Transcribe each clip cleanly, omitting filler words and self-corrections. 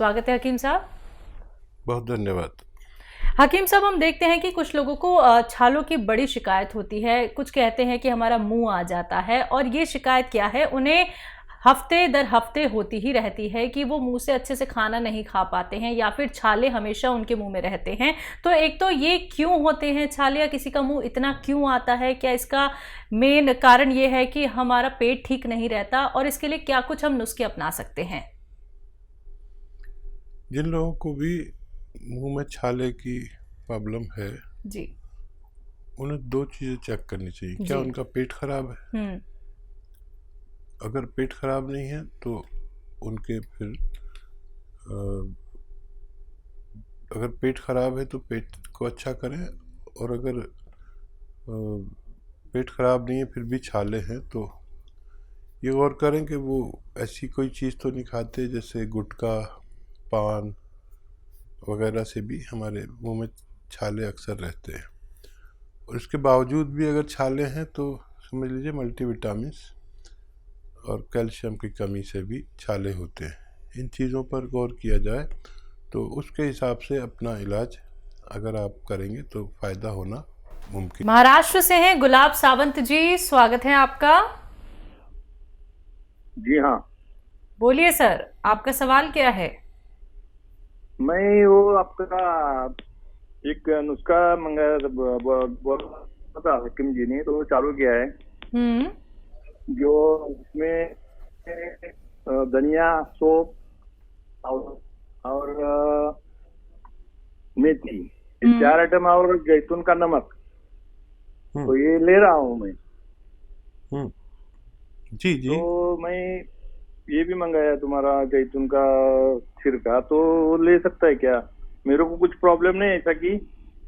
स्वागत है हकीम साहब। बहुत धन्यवाद। हकीम साहब, हम देखते हैं कि कुछ लोगों को छालों की बड़ी शिकायत होती है। कुछ कहते हैं कि हमारा मुंह आ जाता है, और ये शिकायत क्या है, उन्हें हफ्ते दर हफ्ते होती ही रहती है कि वो मुंह से अच्छे से खाना नहीं खा पाते हैं, या फिर छाले हमेशा उनके मुंह में रहते हैं। तो एक तो ये क्यों होते हैं छाले, या किसी का मुंह इतना क्यों आता है? क्या इसका मेन कारण ये है कि हमारा पेट ठीक नहीं रहता, और इसके लिए क्या कुछ हम नुस्खे अपना सकते हैं? जिन लोगों को भी मुंह में छाले की प्रॉब्लम है जी, उन्हें दो चीज़ें चेक करनी चाहिए। क्या जी। उनका पेट खराब है? अगर पेट खराब नहीं है तो उनके फिर अगर पेट खराब है तो पेट को अच्छा करें, और अगर पेट खराब नहीं है फिर भी छाले हैं तो ये गौर करें कि वो ऐसी कोई चीज़ तो नहीं खाते जैसे गुटखा, पान वगैरह से भी हमारे मुंह में छाले अक्सर रहते हैं। और इसके बावजूद भी अगर छाले हैं तो समझ लीजिए मल्टीविटामिन्स और कैल्शियम की कमी से भी छाले होते हैं। इन चीज़ों पर गौर किया जाए तो उसके हिसाब से अपना इलाज अगर आप करेंगे तो फ़ायदा होना मुमकिन। महाराष्ट्र से हैं गुलाब सावंत जी, स्वागत है आपका। जी हाँ, बोलिए सर, आपका सवाल क्या है? मैं वो आपका एक नुस्खा मंगाया था, बोला था हकीम जी ने, तो वो चालू किया है। जो उसमें धनिया, सौंफ और मेथी, ये 4 आइटम और जैतून का नमक, तो ये ले रहा हूँ मैं। जी जी। तो मैं ये भी मंगाया तुम्हारा जैतून का छिड़का, तो वो ले सकता है क्या? मेरे को कुछ प्रॉब्लम नहीं है, ऐसा कि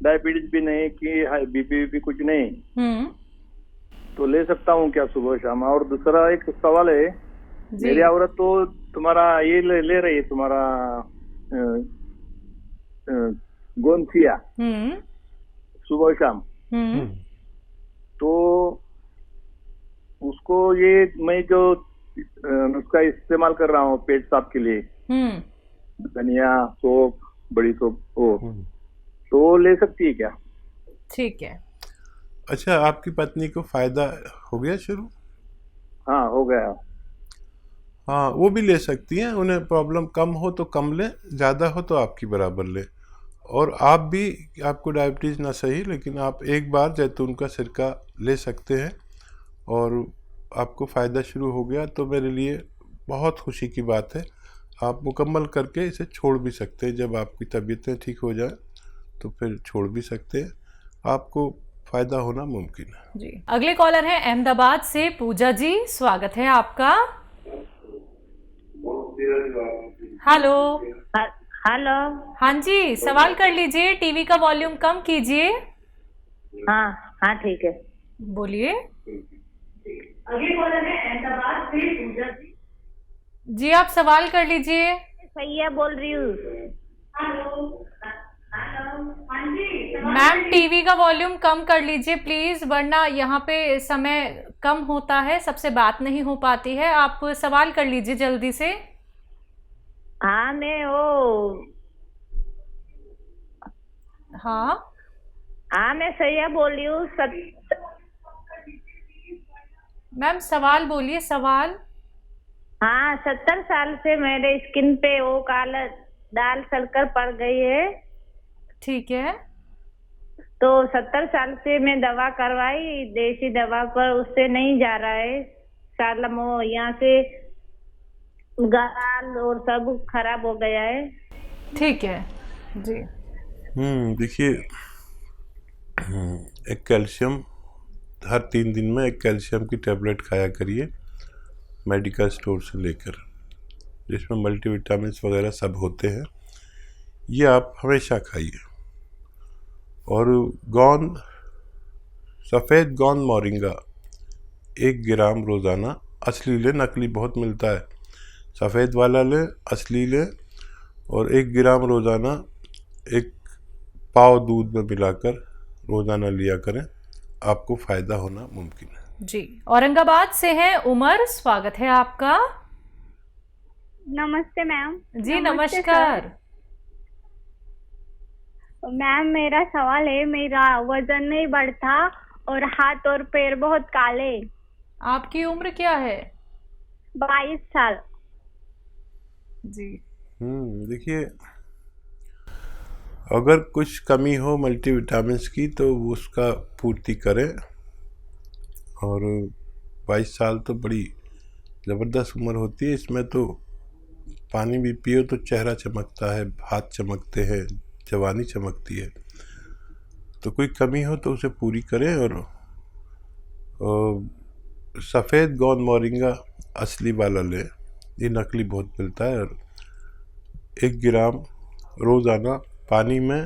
डायबिटीज भी नहीं कि हाई बीपी भी कुछ नहीं, तो ले सकता हूँ क्या सुबह शाम? और दूसरा एक सवाल है, मेरी औरत तो तुम्हारा ये ले रही है, तुम्हारा गोंसिया सुबह शाम, तो उसको ये मैं जो नुस्खा इस्तेमाल कर रहा हूँ पेट साफ के लिए, धनिया, सौंफ, बड़ी सौंफ, वो तो ले सकती है क्या? ठीक है। अच्छा, आपकी पत्नी को फ़ायदा हो गया शुरू? हाँ, हो गया। हाँ, वो भी ले सकती हैं। उन्हें प्रॉब्लम कम हो तो कम लें, ज़्यादा हो तो आपकी बराबर लें। और आप भी, आपको डायबिटीज़ ना सही लेकिन आप एक बार जैतून का सिरका ले सकते हैं, और आपको फ़ायदा शुरू हो गया तो मेरे लिए बहुत खुशी की बात है। आप मुकम्मल करके इसे छोड़ भी सकते हैं। जब आपकी तबीयतें ठीक हो जाए तो फिर छोड़ भी सकते हैं। आपको फ़ायदा होना मुमकिन है। जी, अगले कॉलर हैं अहमदाबाद से पूजा जी, स्वागत है आपका। हेलो। हेलो। हाँ जी, सवाल कर लीजिए, टीवी का वॉल्यूम कम कीजिए। हाँ हाँ, ठीक है, बोलिए। अगले कॉलर है अहमदाबाद से पूजा जी। जी, आप सवाल कर लीजिए। सैया बोल रही हूँ। मैम, टीवी का वॉल्यूम कम कर लीजिए प्लीज, वरना यहाँ पे समय कम होता है, सबसे बात नहीं हो पाती है। आप सवाल कर लीजिए जल्दी से। हाँ, मैं वो हाँ मैं सैया बोल रही हूँ। मैम सवाल बोलिए, सवाल। हाँ, 70 साल से मेरे स्किन पे वो काला दाल सड़कर पड़ गई है। ठीक है। तो 70 साल से मैं दवा करवाई, देसी दवा, पर उससे नहीं जा रहा है। सालमो यहाँ से गाल और सब खराब हो गया है। ठीक है जी। देखिए, एक कैल्शियम हर 3 दिन में एक कैल्शियम की टैबलेट खाया करिए मेडिकल स्टोर से लेकर, जिसमें मल्टीविटामिन्स वगैरह सब होते हैं। ये आप हमेशा खाइए। और गोंद, सफ़ेद गोंद मोरिंगा 1 ग्राम रोज़ाना, असली ले, नकली बहुत मिलता है, सफ़ेद वाला ले, असली ले, और 1 ग्राम रोज़ाना 1 पाव दूध में मिलाकर रोज़ाना लिया करें, आपको फ़ायदा होना मुमकिन है। जी, औरंगाबाद से हैं उमर, स्वागत है आपका। नमस्ते मैम। जी नमस्ते नमस्कार। मैम, मेरा सवाल है, मेरा वजन नहीं बढ़ता और हाथ और पैर बहुत काले। आपकी उम्र क्या है? 22 साल। जी। देखिए, अगर कुछ कमी हो मल्टीविटामिन्स की तो वो उसका पूर्ति करें। और 22 साल तो बड़ी ज़बरदस्त उम्र होती है। इसमें तो पानी भी पियो तो चेहरा चमकता है, हाथ चमकते हैं, जवानी चमकती है। तो कोई कमी हो तो उसे पूरी करें। और सफ़ेद गोंद मोरिंगा असली वाला लें, ये नकली बहुत मिलता है। और 1 ग्राम रोज़ाना पानी में,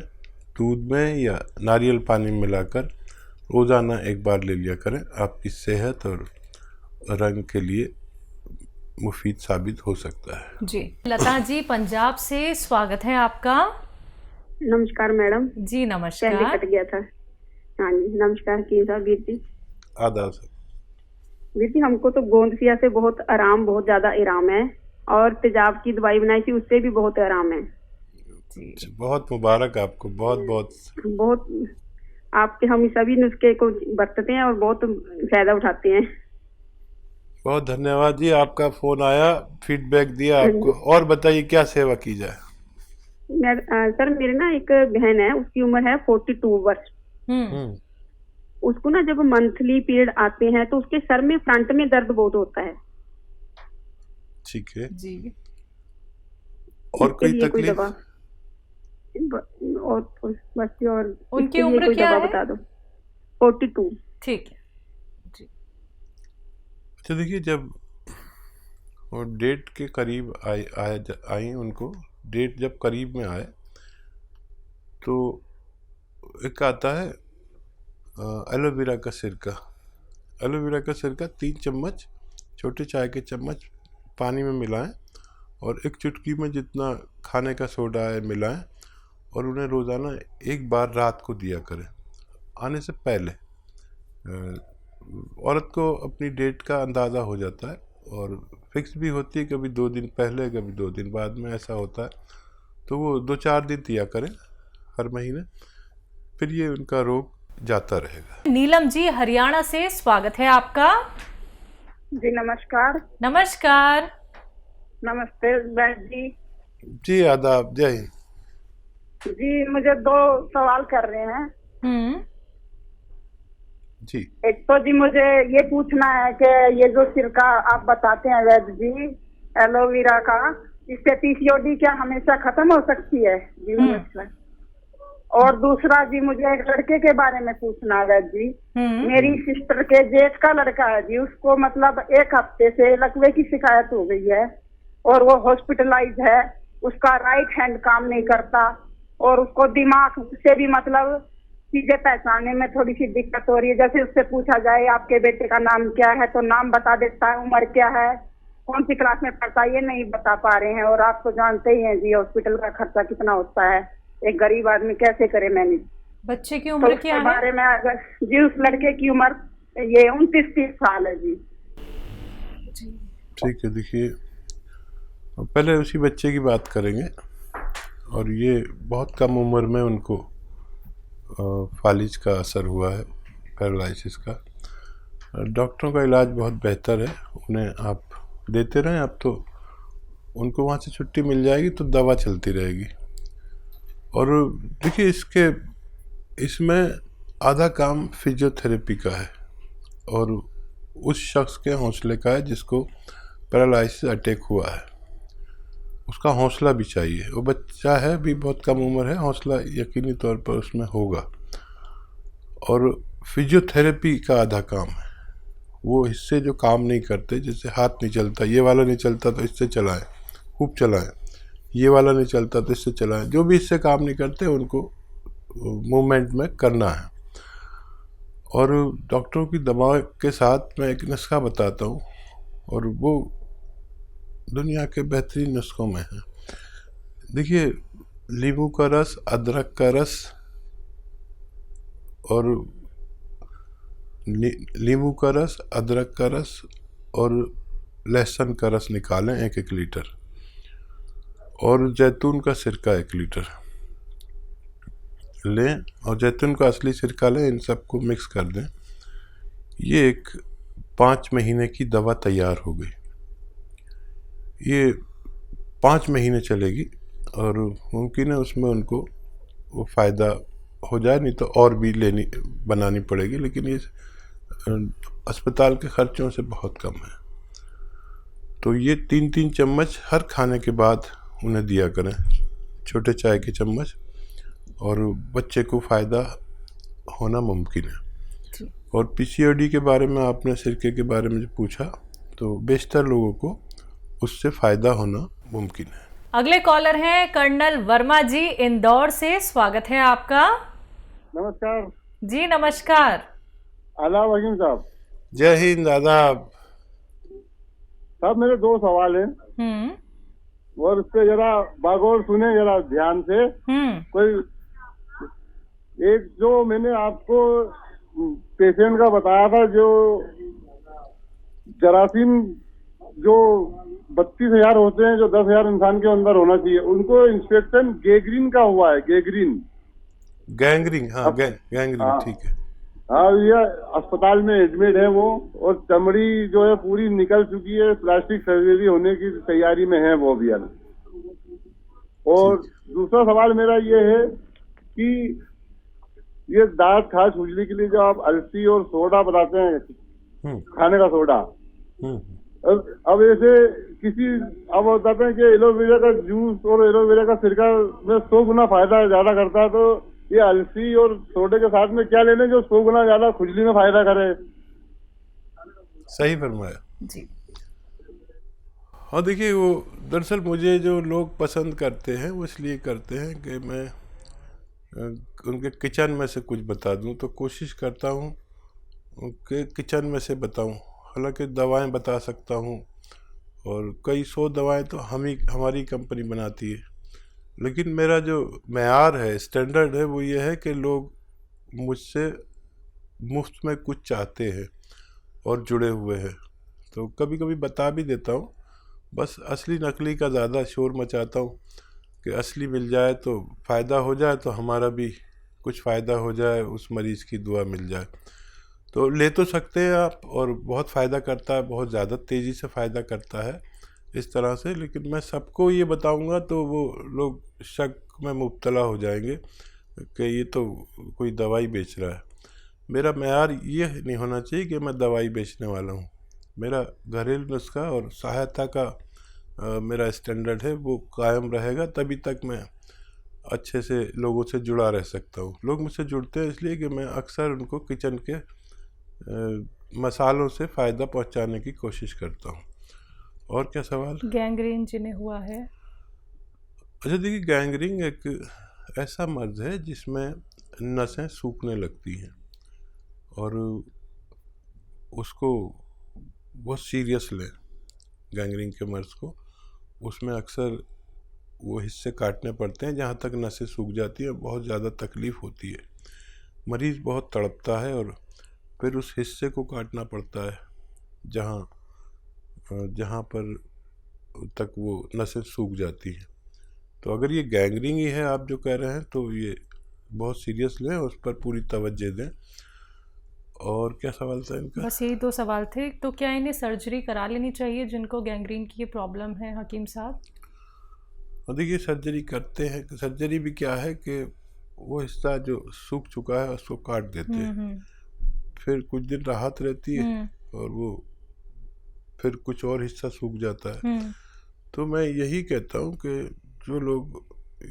दूध में या नारियल पानी में मिलाकर रोज़ाना 1 बार ले लिया करें। आपकी सेहत और रंग के लिए मुफीद साबित हो सकता है। जी लता जी पंजाब से स्वागत है आपका। नमस्कार मैडम। जी पहले नमस्कार। कट गया था। हाँ जी, नमस्कार की साहब। वीर जी, आदाब सर। वीर जी, हमको तो गोंदफिया से बहुत आराम, बहुत ज्यादा आराम है। और तेजाब की दवाई बनाई थी, उससे भी बहुत आराम है। बहुत मुबारक आपको, बहुत बहुत बहुत आपके हम सभी नुस्खे को बरतते हैं और बहुत फायदा उठाते हैं। बहुत धन्यवाद जी। आपका फ़ोन आया, फीडबैक दिया आपको। और बताइए क्या सेवा की जाए। सर, मेरे ना एक बहन है, उसकी उम्र है 42 वर्ष। उसको ना जब मंथली पीरियड आते हैं तो उसके सर में फ्रंट में दर्द बहुत होता है। ठीक है जी। और इसके कोई लिए कोई तकलीफ? दवा और बस, और उनकी इसके लिए उम्र कोई क्या दवा है? बता दो। 42। ठीक है। अच्छा देखिए, जब वो डेट के करीब आई उनको, डेट जब करीब में आए तो एक आता है एलोवेरा का सिरका। एलोवेरा का सिरका 3 चम्मच, छोटे चाय के चम्मच पानी में मिलाएं और 1 चुटकी में जितना खाने का सोडा है मिलाएं और उन्हें रोज़ाना 1 बार रात को दिया करें आने से पहले। औरत को अपनी डेट का अंदाज़ा हो जाता है और फिक्स भी होती है, कभी 2 दिन पहले, कभी 2 दिन बाद में ऐसा होता है। तो वो 2-4 दिन दिया करें हर महीने, फिर ये उनका रोग जाता रहेगा। नीलम जी हरियाणा से स्वागत है आपका। जी नमस्कार। नमस्कार। नमस्ते बहन जी। जी आदाब, जय हिंद। जी, मुझे 2 सवाल कर रहे हैं। जी। एक तो जी मुझे ये पूछना है कि ये जो सिरका आप बताते हैं वैद्य जी, एलोवेरा का, इससे पीसीओडी क्या हमेशा खत्म हो सकती है जीवन में? और दूसरा जी, मुझे एक लड़के के बारे में पूछना है वैद्य जी। मेरी सिस्टर के जेठ का लड़का है जी, उसको मतलब 1 हफ्ते से लकवे की शिकायत हो गई है और वो हॉस्पिटलाइज है। उसका राइट हैंड काम नहीं करता और उसको दिमाग से भी मतलब चीजें पहचानने में थोड़ी सी दिक्कत हो रही है। जैसे उससे पूछा जाए आपके बेटे का नाम क्या है तो नाम बता देता है, उम्र क्या है, कौन सी क्लास में पढ़ता है, ये नहीं बता पा रहे हैं। और आप तो जानते ही हैं जी, हॉस्पिटल का खर्चा कितना होता है, एक गरीब आदमी कैसे करे मैनेज। बच्चे की तो उम्र उसके क्या है? बारे में अगर जी, उस लड़के की उम्र ये 29-30 साल है जी। ठीक है, देखिए पहले उसी बच्चे की बात करेंगे। और ये बहुत कम उम्र में उनको फालिज का असर हुआ है, पैरालिसिस का। डॉक्टरों का इलाज बहुत बेहतर है, उन्हें आप देते रहें। अब तो उनको वहाँ से छुट्टी मिल जाएगी तो दवा चलती रहेगी। और देखिए, इसमें आधा काम फिजियोथेरेपी का है और उस शख्स के हौसले का है जिसको पैरालिसिस अटैक हुआ है। उसका हौसला भी चाहिए। वो बच्चा है भी, बहुत कम उम्र है, हौसला यकीनी तौर पर उसमें होगा। और फिजियोथेरेपी का आधा काम है, वो हिस्से जो काम नहीं करते, जैसे हाथ नहीं चलता, ये वाला नहीं चलता तो इससे चलाएं, खूब चलाएं, ये वाला नहीं चलता तो इससे चलाएं, जो भी इससे काम नहीं करते उनको मूवमेंट में करना है। और डॉक्टरों की दवा के साथ मैं एक नुस्खा बताता हूँ और वो दुनिया के बेहतरीन नुस्खों में है। देखिए, नींबू का रस, अदरक का रस और नींबू का रस, अदरक का रस और लहसुन का रस निकालें 1-1 लीटर। और जैतून का सिरका 1 लीटर लें, और जैतून का असली सिरका लें, इन सबको मिक्स कर दें। ये एक 5 महीने की दवा तैयार हो गई। ये 5 महीने चलेगी और मुमकिन है उसमें उनको वो फ़ायदा हो जाए, नहीं तो और भी बनानी पड़ेगी, लेकिन ये अस्पताल के खर्चों से बहुत कम है। तो ये 3-3 चम्मच हर खाने के बाद उन्हें दिया करें, छोटे चाय के चम्मच, और बच्चे को फ़ायदा होना मुमकिन है। और पीसीओडी के बारे में आपने सिरके के बारे में जो पूछा, तो बेशतर लोगों को उससे फ़ायदा होना मुमकिन है। अगले कॉलर हैं कर्नल वर्मा जी, इंदौर से। स्वागत है आपका। नमस्कार जी नमस्कार। आदाब हकीम साहब। जय हिंद। आदाब साहब, मेरे 2 सवाल हैं और उस पर जरा बागौर सुने, जरा ध्यान से। कोई एक जो मैंने आपको पेशेंट का बताया था, जो जरासीम जो 32,000 होते हैं, जो 10,000 इंसान के अंदर होना चाहिए, उनको इंस्पेक्शन गैंग्रीन का हुआ है। गैंग्रीन। हाँ, गैंग्रीन, ठीक है। हाँ, ये अस्पताल में एडमिट है वो, और चमड़ी जो है पूरी निकल चुकी है, प्लास्टिक सर्जरी होने की तैयारी में है वो भी। और दूसरा सवाल मेरा ये है कि ये दांत खाज खुजली के लिए जो आप अलसी और सोडा बताते हैं, खाने का सोडा, अब ऐसे अब बताते हैं कि एलोवेरा का जूस और एलोवेरा का सिरका में 100 गुना फायदा ज्यादा करता है, तो ये अलसी और सोडे के साथ में क्या लेने जो 100 गुना ज्यादा खुजली में फायदा करे? सही फरमाया जी। और देखिए, वो दरअसल मुझे जो लोग पसंद करते हैं वो इसलिए करते हैं कि मैं उनके किचन में से कुछ बता दूं, तो कोशिश करता हूं कि किचन में से बताऊं। हालांकि दवाएं बता सकता हूं, और कई 100 दवाएं तो हमारी कंपनी बनाती है, लेकिन मेरा जो मेयार है, स्टैंडर्ड है, वो ये है कि लोग मुझसे मुफ्त में कुछ चाहते हैं और जुड़े हुए हैं। तो कभी कभी बता भी देता हूँ, बस असली नकली का ज़्यादा शोर मचाता हूँ कि असली मिल जाए तो फ़ायदा हो जाए, तो हमारा भी कुछ फ़ायदा हो जाए, उस मरीज़ की दुआ मिल जाए। तो ले तो सकते हैं आप, और बहुत फ़ायदा करता है, बहुत ज़्यादा तेज़ी से फ़ायदा करता है इस तरह से। लेकिन मैं सबको ये बताऊंगा तो वो लोग शक में मुब्तला हो जाएंगे कि ये तो कोई दवाई बेच रहा है। मेरा मेयार ये नहीं होना चाहिए कि मैं दवाई बेचने वाला हूँ। मेरा घरेलू नुस्खा और सहायता का मेरा स्टैंडर्ड है, वो कायम रहेगा, तभी तक मैं अच्छे से लोगों से जुड़ा रह सकता हूँ। लोग मुझसे जुड़ते हैं इसलिए कि मैं अक्सर उनको किचन के मसालों से फ़ायदा पहुँचाने की कोशिश करता हूँ। और क्या सवाल? गैंग्रीन जिन्हें हुआ है। अच्छा, देखिए, गैंग्रीन एक ऐसा मर्ज है जिसमें नसें सूखने लगती हैं, और उसको बहुत सीरियस लें गैंग्रीन के मर्ज को। उसमें अक्सर वो हिस्से काटने पड़ते हैं जहाँ तक नसें सूख जाती हैं, बहुत ज़्यादा तकलीफ़ होती है, मरीज़ बहुत तड़पता है, और फिर उस हिस्से को काटना पड़ता है जहाँ पर तक वो नसें सूख जाती हैं। तो अगर ये गैंग्रीन ही है आप जो कह रहे हैं, तो ये बहुत सीरियस लें, उस पर पूरी तवज्जो दें। और क्या सवाल था इनका? बस यही 2 सवाल थे। तो क्या इन्हें सर्जरी करा लेनी चाहिए जिनको गैंग्रीन की प्रॉब्लम है, हकीम साहब? और देखिए, सर्जरी करते हैं। सर्जरी भी क्या है कि वो हिस्सा जो सूख चुका है उसको काट देते हैं, फिर कुछ दिन राहत रहती है, और वो फिर कुछ और हिस्सा सूख जाता है। तो मैं यही कहता हूँ कि जो लोग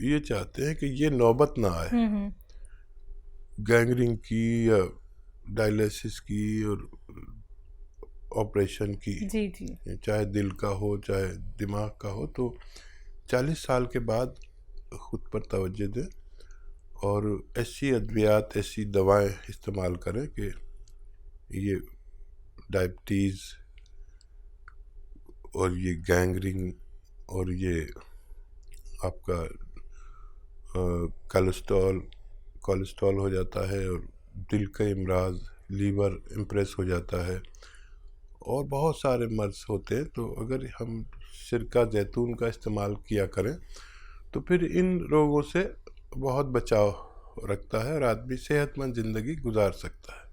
ये चाहते हैं कि ये नौबत ना आए गैंग्रीन की या डायलिसिस की और ऑपरेशन की, जी जी, चाहे दिल का हो चाहे दिमाग का हो, तो 40 साल के बाद खुद पर तवज्जो दें और ऐसी अद्वियात, ऐसी दवाएं इस्तेमाल करें कि ये डायबिटीज़ और ये गैंग्रीन और ये आपका कोलेस्ट्रॉल हो जाता है, और दिल का इमराज, लीवर इम्प्रेस हो जाता है, और बहुत सारे मर्ज होते हैं। तो अगर हम सिरका जैतून का इस्तेमाल किया करें तो फिर इन रोगों से बहुत बचाव रखता है और आदमी सेहतमंद ज़िंदगी गुजार सकता है।